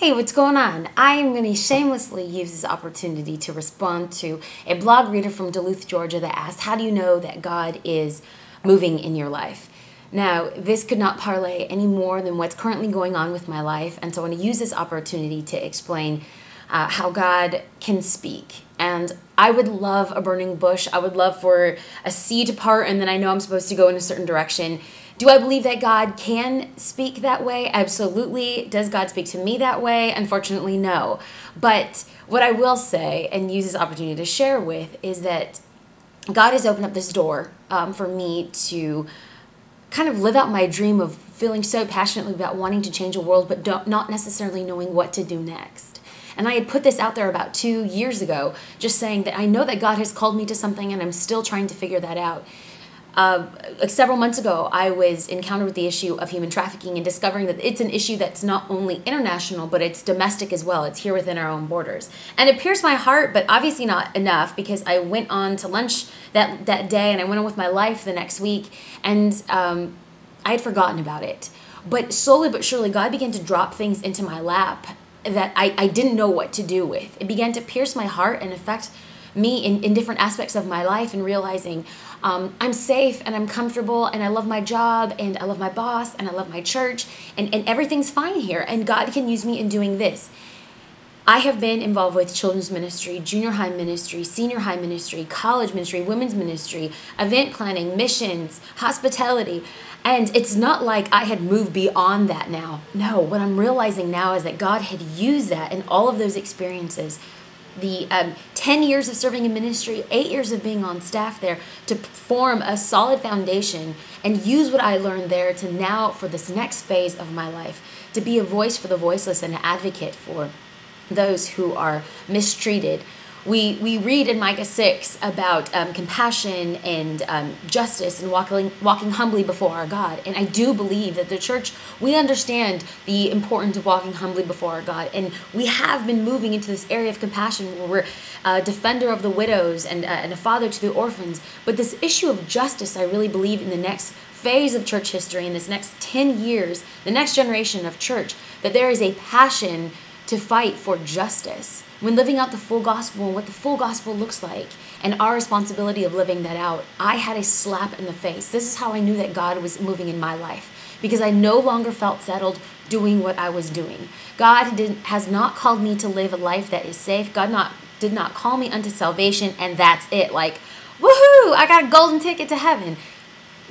Hey, what's going on? I am going to shamelessly use this opportunity to respond to a blog reader from Duluth, Georgia that asked, how do you know that God is moving in your life? Now, this could not parlay any more than what's currently going on with my life, and so I want to use this opportunity to explain how God can speak. And I would love a burning bush. I would love for a sea to part, and then I know I'm supposed to go in a certain direction. Do I believe that God can speak that way? Absolutely. Does God speak to me that way? Unfortunately, no. But what I will say and use this opportunity to share with is that God has opened up this door for me to kind of live out my dream of feeling so passionately about wanting to change the world, but not necessarily knowing what to do next. And I had put this out there about 2 years ago, just saying that I know that God has called me to something and I'm still trying to figure that out. Several months ago, I was encountered with the issue of human trafficking and discovering that it's an issue that's not only international, but it's domestic as well. It's here within our own borders. And it pierced my heart, but obviously not enough, because I went on to lunch that day and I went on with my life the next week, and I had forgotten about it. But slowly but surely, God began to drop things into my lap that I didn't know what to do with. It began to pierce my heart and affect me in different aspects of my life, and realizing I'm safe and I'm comfortable and I love my job and I love my boss and I love my church and everything's fine here, and God can use me in doing this. I have been involved with children's ministry, junior high ministry, senior high ministry, college ministry, women's ministry, event planning, missions, hospitality, and it's not like I had moved beyond that now. No, what I'm realizing now is that God had used that in all of those experiences, the 10 years of serving in ministry, 8 years of being on staff there, to form a solid foundation and use what I learned there to now, for this next phase of my life, to be a voice for the voiceless and an advocate for those who are mistreated. We read in Micah 6 about compassion and justice and walking humbly before our God. And I do believe that the church, we understand the importance of walking humbly before our God. And we have been moving into this area of compassion where we're a defender of the widows and a father to the orphans. But this issue of justice, I really believe in the next phase of church history, in this next 10 years, the next generation of church, that there is a passion to fight for justice when living out the full gospel and what the full gospel looks like, and our responsibility of living that out. I had a slap in the face. This is how I knew that God was moving in my life, because I no longer felt settled doing what I was doing. God has not called me to live a life that is safe. God did not call me unto salvation, and that's it. Like, woohoo, I got a golden ticket to heaven.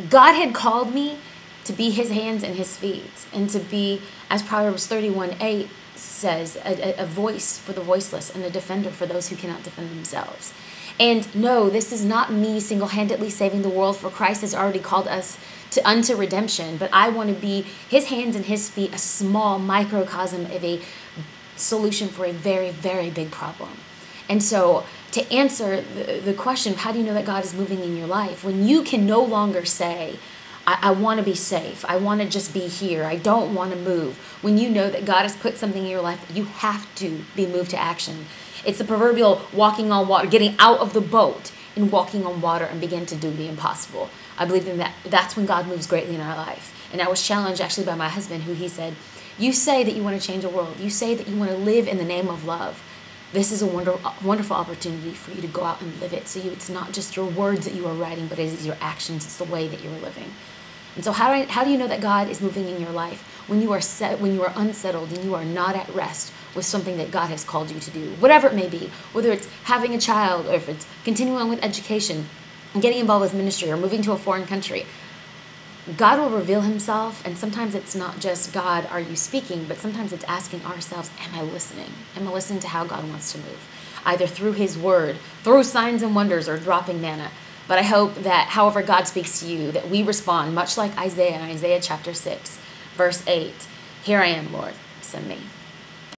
God had called me to be his hands and his feet, and to be, as Proverbs 31:8 says, a voice for the voiceless and a defender for those who cannot defend themselves. And no, this is not me single-handedly saving the world, for Christ has already called us unto redemption, but I want to be his hands and his feet, a small microcosm of a solution for a very, very big problem. And so, to answer the question, how do you know that God is moving in your life? When you can no longer say, I want to be safe, I want to just be here, I don't want to move. When you know that God has put something in your life, you have to be moved to action. It's the proverbial walking on water, getting out of the boat and walking on water and begin to do the impossible. I believe in that. That's when God moves greatly in our life. And I was challenged actually by my husband, who he said, you say that you want to change the world. You say that you want to live in the name of love. This is a wonderful opportunity for you to go out and live it. So it's not just your words that you are writing, but it is your actions. It's the way that you are living. And so how do you know that God is moving in your life? When you are unsettled and you are not at rest with something that God has called you to do, whatever it may be, whether it's having a child, or if it's continuing on with education, getting involved with ministry, or moving to a foreign country. God will reveal himself, and sometimes it's not just, God, are you speaking? But sometimes it's asking ourselves, am I listening? Am I listening to how God wants to move? Either through his word, through signs and wonders, or dropping manna. But I hope that however God speaks to you, that we respond much like Isaiah in Isaiah chapter 6, verse 8. Here I am, Lord, send me.